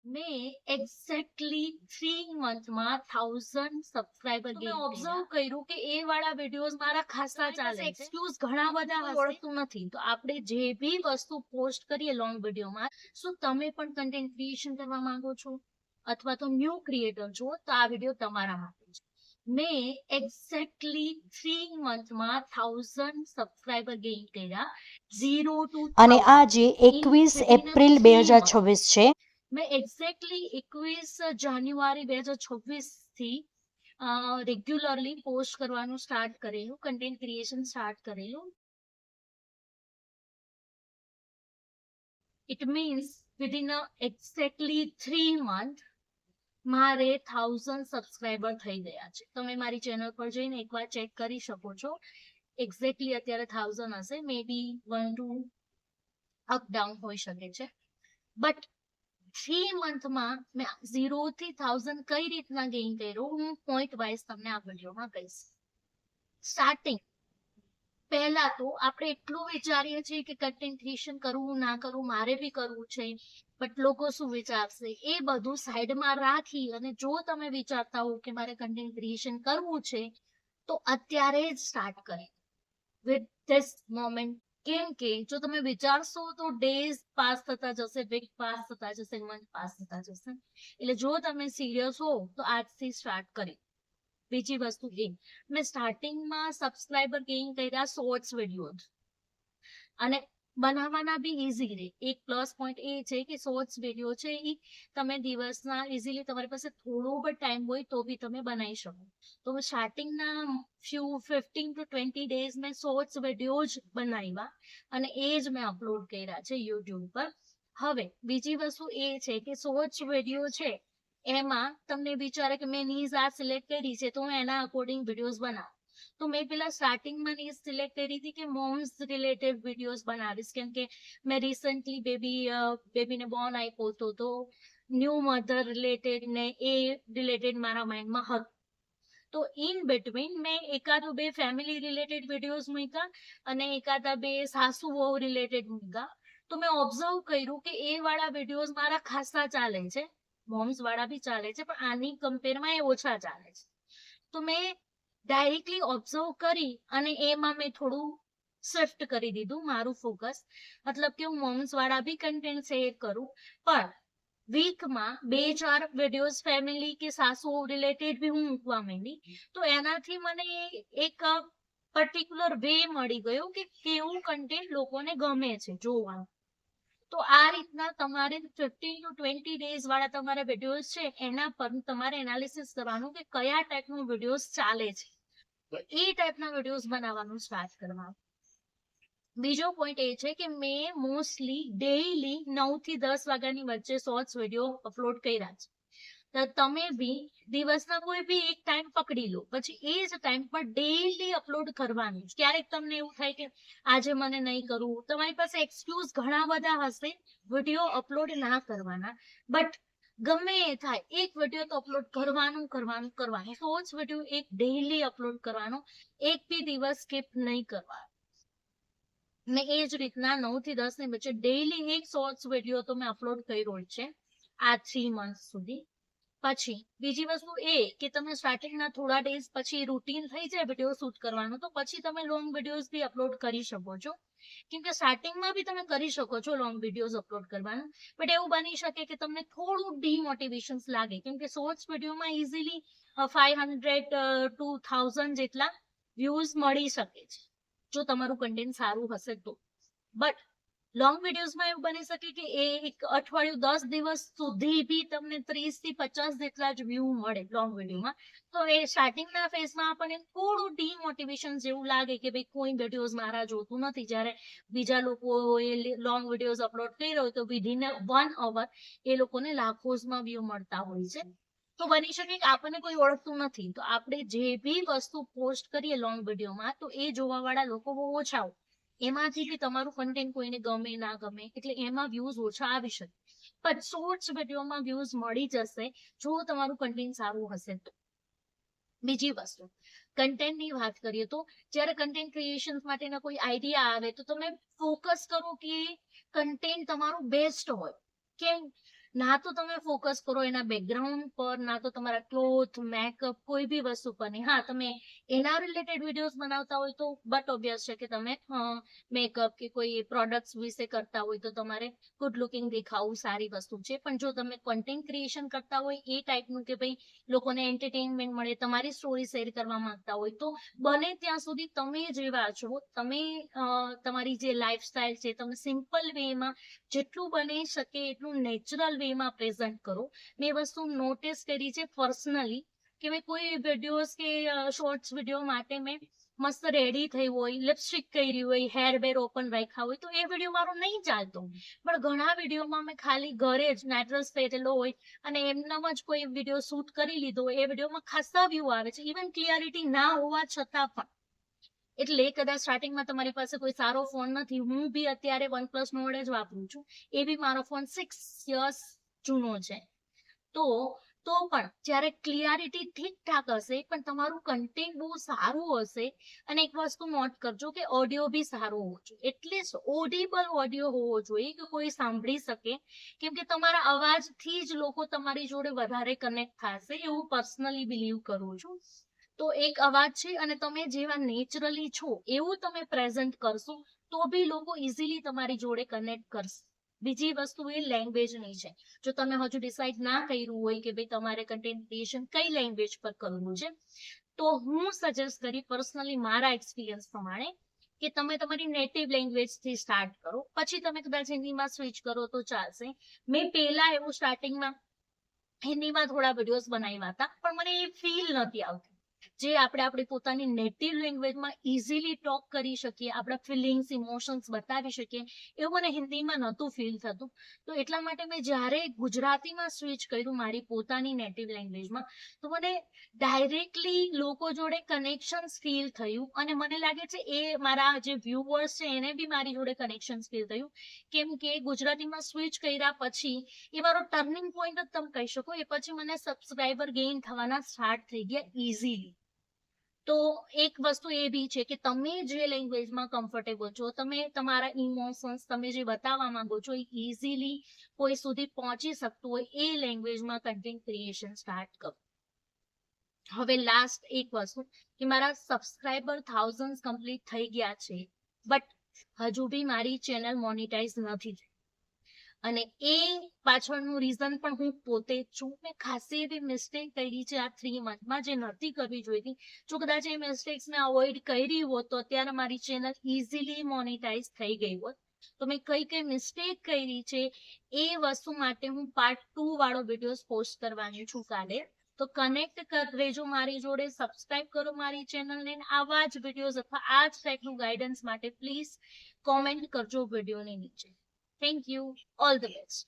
મેં exactly 3 મંથમાં 1000 subscriber gain observe કર્યું કે એ વાળા વિડીયોઝ મારા ખાસા ચાલે છે. એક્સક્યુઝ ઘણા બધા ઓળખતું નથી. તો આપણે જે બી વસ્તુ પોસ્ટ કરીએ લોંગ વિડીયોમાં, શું તમે પણ કન્ટેન્ટ ક્રિએશન કરવા માંગો છો અથવા તો ન્યૂ ક્રિએટર છો, તો આ વિડીયો તમારા માટે છે. મેં એક્ઝેક્ટલી 3 મંથમાં 1000 સબસ્ક્રાઇબર ગેઇન કર્યા, 0 to અને આજે 21 એપ્રિલ 2026 છે. મેં એક્ઝેક્ટલી 21 જાન્યુઆરી 2026 થી રેગ્યુલરલી પોસ્ટ કરવાનું સ્ટાર્ટ કરેલું, કન્ટેન્ટ ક્રિએશન સ્ટાર્ટ કરેલું. It means within exactly 3 month મારે 1000 સબસ્ક્રાઇબર થઈ ગયા છે. તમે મારી ચેનલ પર જઈને એકવાર ચેક કરી શકો છો. એક્ઝેક્ટલી અત્યારે 1000 હશે, મે બી 1 2 અપ ડાઉન હોઈ શકે છે. બટ 3 મંથમાં મેં 0 થી 1000 કઈ રીતના ગેઇન કર્યો, હું પોઈન્ટ વાઇઝ તમને આ વિડીયોમાં કહીશ. સ્ટાર્ટિંગ પહેલા તો આપણે એટલું વિચારીએ છીએ કે કન્ટેન્ટ ક્રિએશન કરવું ના કરવું, મારે બી કરવું છે, બટ લોકો શું વિચારશે એ બધું સાઈડમાં રાખી અને જો તમે વિચારતા હો કે મારે કન્ટેન્ટ ક્રિએશન કરવું છે, તો અત્યારે જ સ્ટાર્ટ કરે વિથ ધીસ મોમેન્ટ. કેમ કે જો તમે વિચારશો તો ડેઝ પાસ થતા જશે, વીક પાસ થતા જશે, મંથ પાસ થતા જશે. એટલે જો તમે સિરિયસ હો તો આજથી સ્ટાર્ટ કરી. બીજી વસ્તુ એ, મેં સ્ટાર્ટિંગમાં સબસ્ક્રાઇબર ગેઇન કર્યા શોર્ટ્સ વિડીયો, અને બનાવવાના બી ઈઝી રહે. એક પ્લસ પોઈન્ટ એ છે કે શોર્ટ્સ વિડીયો છે એ તમે દિવસના ઇઝીલી, તમારી પાસે થોડો પણ ટાઈમ હોય તો બી તમે બનાવી શકો. તો સ્ટાર્ટિંગના ફ્યુ 15 to 20 ડેઝ મેં શોર્ટ્સ વિડીયો જ બનાવ્યા અને એ જ મેં અપલોડ કર્યા છે યુટ્યુબ પર. હવે બીજી વસ્તુ એ છે કે શોર્ટ્સ વિડીયો છે એમાં તમને વિચારે કે મેં નીઝ આ સિલેક્ટ કરી છે તો હું એના અકોર્ડિંગ વિડીયોઝ બનાવું. તો મેં પેલા સ્ટાર્ટિંગમાં નીઝ સિલેક્ટ કરી હતી કે મોમ્સ રિલેટેડ વિડીયોઝ બનાવીશ, કેમ કે મેં રિસન્ટલી બેબીને બોર્ન આપ્યો હતો, તો ન્યૂ મધર રિલેટેડ ને એ રિલેટેડ મારા માઇન્ડમાં હતું. તો ઇન બિટવીન મેં એકાદો બે ફેમિલી રિલેટેડ વિડીયોઝ મૂક્યા અને એકાદા બે સાસુ વહુ રિલેટેડ મૂક્યા. તો મેં ઓબ્ઝર્વ કર્યું કે એ વાળા વિડીયોઝ મારા ખાસા ચાલે છે, મોમ્સ વાળા બી ચાલે છે, પણ આની કમ્પેરમાં એ ઓછા ચાલે છે. તો મેં ડાયરેક્ટલી ઓબ્ઝર્વ કરી અને એમાં મેં થોડું શિફ્ટ કરી દીધું મારું ફોકસ. મતલબ કે હું મોમ્સ વાળા બી કન્ટેન્ટ શેર કરું, પણ વીકમાં 2-4 વિડીયોઝ ફેમિલી કે સાસુ રિલેટેડ બી હું મૂકવા માંડી. તો એનાથી મને એક પર્ટિક્યુલર વે મળી ગયો કે કેવું કન્ટેન્ટ લોકોને ગમે છે જોવાનું. તો આ રીતના તમારે 15 to 20 ડેઝ વાળા તમારા વિડીયોઝ છે એના પર તમારે એનાલિસિસ કરવાનું કે કયા ટાઈપનું વિડીયોઝ ચાલે છે, તો એ ટાઈપના વિડીયોઝ બનાવવાનું સ્ટાર્ટ કરવાનું. બીજો પોઈન્ટ એ છે કે મેં મોસ્ટલી ડેઈલી 9 થી 10 વાગ્યાની વચ્ચે શોર્ટ્સ વિડીયો અપલોડ કર્યા છે. તો તમે બી દિવસના કોઈ બી એક ટાઈમ પકડી લો, પછી એ જ ટાઈમ પર ડેઈલી અપલોડ કરવાનું. ક્યારેક તમને એવું થાય કે આજે મને નહીં કરવું, તમારી પાસે એક્સક્યુઝ ઘણા બધા હશે વિડીયો અપલોડ ના કરવાના, બટ ગમે એ થાય એક વિડીયો તો અપલોડ કરવાનું. શોર્ટ્સ વિડીયો એક ડેઈલી અપલોડ કરવાનો, એક બી દિવસ સ્કીપ નહીં કરવાનો. મેં એ જ રીતના 9 થી 10 ની વચ્ચે ડેઈલી એક શોર્ટ્સ વિડીયો તો મેં અપલોડ કર્યો છે આ 3 મંથ સુધી. પછી બીજી વસ્તુ એ કે તમે સ્ટાર્ટિંગના થોડા ડેઝ પછી રૂટીન થઈ જાય વિડીયો શૂટ કરવાનું, તો પછી તમે લોંગ વિડીયોઝ બી અપલોડ કરી શકો છો. કેમ કે સ્ટાર્ટિંગમાં બી તમે કરી શકો છો લોંગ વિડીયોઝ અપલોડ કરવાનું, બટ એવું બની શકે કે તમને થોડું ડિમોટિવેશન લાગે, કેમ કે શોર્ટ્સ વિડીયોમાં ઇઝીલી 500 to 1000 જેટલા વ્યૂઝ મળી શકે છે જો તમારું કન્ટેન્ટ સારું હશે તો. બટ લોંગ વિડીયોઝમાં એવું બની શકે કે એક અઠવાડિયું 10 દિવસ સુધી બી તમને 30 થી 50 જેટલા જ વ્યૂ મળે લોંગ વિડીયોમાં. તો એ સ્ટાર્ટિંગના ફેઝમાં આપણને થોડું ડિમોટિવેશન જેવું લાગે કે ભાઈ કોઈ વિડીયોઝ મારા જોતું નથી, જ્યારે બીજા લોકોએ લોંગ વિડીયોઝ અપલોડ કર્યો હોય તો વિધિન 1 અવર એ લોકોને લાખોમાં વ્યૂ મળતા હોય છે. તો બની શકે કે આપણને કોઈ ઓળખતું નથી, તો આપણે જે બી વસ્તુ પોસ્ટ કરીએ લોંગ વિડીયોમાં તો એ જોવા વાળા લોકો બહુ ઓછા હોય. એમાંથી બી તમારું કન્ટેન્ટ કોઈને ગમે ના ગમે એટલે એમાં વ્યૂઝ ઓછા આવી શકે, પણ શોર્ટ્સ વિડીયોમાં વ્યૂઝ મળી જશે જો તમારું કન્ટેન્ટ સારું હશે તો. બીજી વસ્તુ કન્ટેન્ટની વાત કરીએ તો જ્યારે કન્ટેન્ટ ક્રિએશન માટેના કોઈ આઈડિયા આવે તો તમે ફોકસ કરો કે કન્ટેન્ટ તમારું બેસ્ટ હોય. કેમ ના તો તમે ફોકસ કરો એના બેકગ્રાઉન્ડ પર, ના તો તમારા ક્લોથ, મેકઅપ, કોઈ બી વસ્તુ પર નહીં. હા, તમે એના રિલેટેડ વિડીયોઝ બનાવતા હોય તો બટ ઓબ્વિયસ છે કે તમે મેકઅપ કે કોઈ પ્રોડક્ટ્સ વિશે કરતા હોય તો તમારે ગુડ લુકિંગ દેખાવું સારી વસ્તુ છે. પણ જો તમે કન્ટેન્ટ ક્રિએશન કરતા હોય એ ટાઈપનું કે ભાઈ લોકોને એન્ટરટેનમેન્ટ મળે, તમારી સ્ટોરી શેર કરવા માંગતા હોય તો બને ત્યાં સુધી તમે જેવા છો, તમે તમારી જે લાઈફસ્ટાઈલ છે તમે સિમ્પલ વેમાં જેટલું બની શકે એટલું નેચરલ વેમાં પ્રેઝન્ટ કરો. મેં એ વસ્તુ નોટિસ કરી છે પર્સનલી કે મેં કોઈ વિડીયોઝ કે શોર્ટ્સ વિડીયો માટે મેં મસ્ત રેડી થઈ હોય, લિપસ્ટિક કરી હોય, હેર બેર ઓપન રાખ્યા હોય તો એ વિડીયો મારો નહીં ચાલતો. પણ ઘણા વિડીયોમાં મેં ખાલી ઘરે જ નેટરસ પહેરેલો હોય અને એમનામ જ કોઈ વિડીયો શૂટ કરી લીધો હોય, એ વિડીયોમાં ખાસા વ્યૂ આવે છે, ઇવન ક્લિયરિટી ના હોવા છતાં પણ. એટલે કદાચ સ્ટાર્ટિંગમાં તમારી પાસે કોઈ સારો ફોન નથી, હું બી અત્યારે OnePlus Nord જ વાપરું છું, એ બી મારો ફોન 6 years જૂનો છે. તો પણ જ્યારે ક્લિયરિટી ઠીકઠાક હશે પણ તમારું કન્ટેન્ટ બહુ સારું હશે, અને એક વસ્તુ નોટ કરજો કે ઓડિયો બી સારો હોવો જોઈએ, એટલીસ્ટ ઓડિબલ ઓડિયો હોવો જોઈએ કે કોઈ સાંભળી શકે, કેમ કે તમારા અવાજથી જ લોકો તમારી જોડે વધારે કનેક્ટ થશે એવું પર્સનલી બિલીવ કરું છું. તો એક અવાજ છે અને તમે જેવા નેચરલી છો એવું તમે પ્રેઝન્ટ કરશો તો બી લોકો ઇઝીલી તમારી જોડે કનેક્ટ કરશે. બીજી વસ્તુ એ લેંગ્વેજની છે. જો તમે હજુ ડિસાઇડ ના કર્યું હોય કે ભાઈ તમારે કન્ટેન્ટ ક્રિએશન કઈ લેંગ્વેજ પર કરવું છે, તો હું સજેસ્ટ કરી પર્સનલી મારા એક્સપિરિયન્સ પ્રમાણે કે તમે તમારી નેટિવ લેંગ્વેજ થી સ્ટાર્ટ કરો, પછી તમે કદાચ હિન્દીમાં સ્વિચ કરો તો ચાલશે. મેં પહેલા એવું સ્ટાર્ટિંગમાં હિન્દીમાં થોડા વિડીયોઝ બનાવ્યા હતા પણ મને એ ફીલ નથી આવતી જે આપણે આપણી પોતાની નેટિવ લેંગ્વેજમાં ઇઝીલી ટોક કરી શકીએ, આપણા ફિલિંગ્સ, ઇમોશન્સ બતાવી શકીએ, એવું મને હિન્દીમાં નહોતું ફીલ થતું. તો એટલા માટે મેં જ્યારે ગુજરાતીમાં સ્વિચ કર્યું મારી પોતાની નેટિવ લેંગ્વેજમાં, તો મને ડાયરેક્ટલી લોકો જોડે કનેક્શન્સ ફીલ થયું અને મને લાગે છે એ મારા જે વ્યુઅર્સ છે એને બી મારી જોડે કનેક્શન્સ ફીલ થયું, કેમ કે ગુજરાતીમાં સ્વિચ કર્યા પછી એ મારો ટર્નિંગ પોઈન્ટ જ તમે કહી શકો. એ પછી મને સબસ્ક્રાઈબર ગેઇન થવાના સ્ટાર્ટ થઈ ગયા ઇઝીલી. તો એક વસ્તુ એ બી છે કે તમે જે લેંગ્વેજમાં કમ્ફર્ટેબલ છો, તમે તમારા ઇમોશન્સ તમે જે બતાવવા માંગો છો એ ઇઝીલી કોઈ સુધી પહોંચી શકતું હોય એ લેંગ્વેજમાં કન્ટેન્ટ ક્રિએશન સ્ટાર્ટ કરો. હવે લાસ્ટ એક વસ્તુ કે મારા સબસ્ક્રાઈબર 1000 કમ્પ્લીટ થઈ ગયા છે બટ હજુ બી મારી ચેનલ મોનિટાઈઝ નથી થઈ, અને એ પાછળનું રીઝન પણ હું પોતે જ છું. મેં ખાસી એવી મિસ્ટેક કરી છે આ 3 મંથમાં જે નથી કરવી જોઈતી. જો કદાચ એ મિસ્ટેક્સ મેં અવોઇડ કરી હોત તો અત્યારે મારી ચેનલ ઇઝીલી મોનિટાઈઝ થઈ ગઈ હોત. તો મેં કઈ મિસ્ટેક કરી છે એ વસ્તુ માટે હું પાર્ટ 2 વાળો વિડીયો પોસ્ટ કરવાની છું કાલે. તો કનેક્ટ રહેજો મારી જોડે, સબસ્ક્રાઇબ કરો મારી ચેનલને. આવા જ વિડીયોઝ અથવા આ જ ટાઈપનું ગાઈડન્સ માટે પ્લીઝ કોમેન્ટ કરજો વિડીયોની નીચે. Thank you. All the best.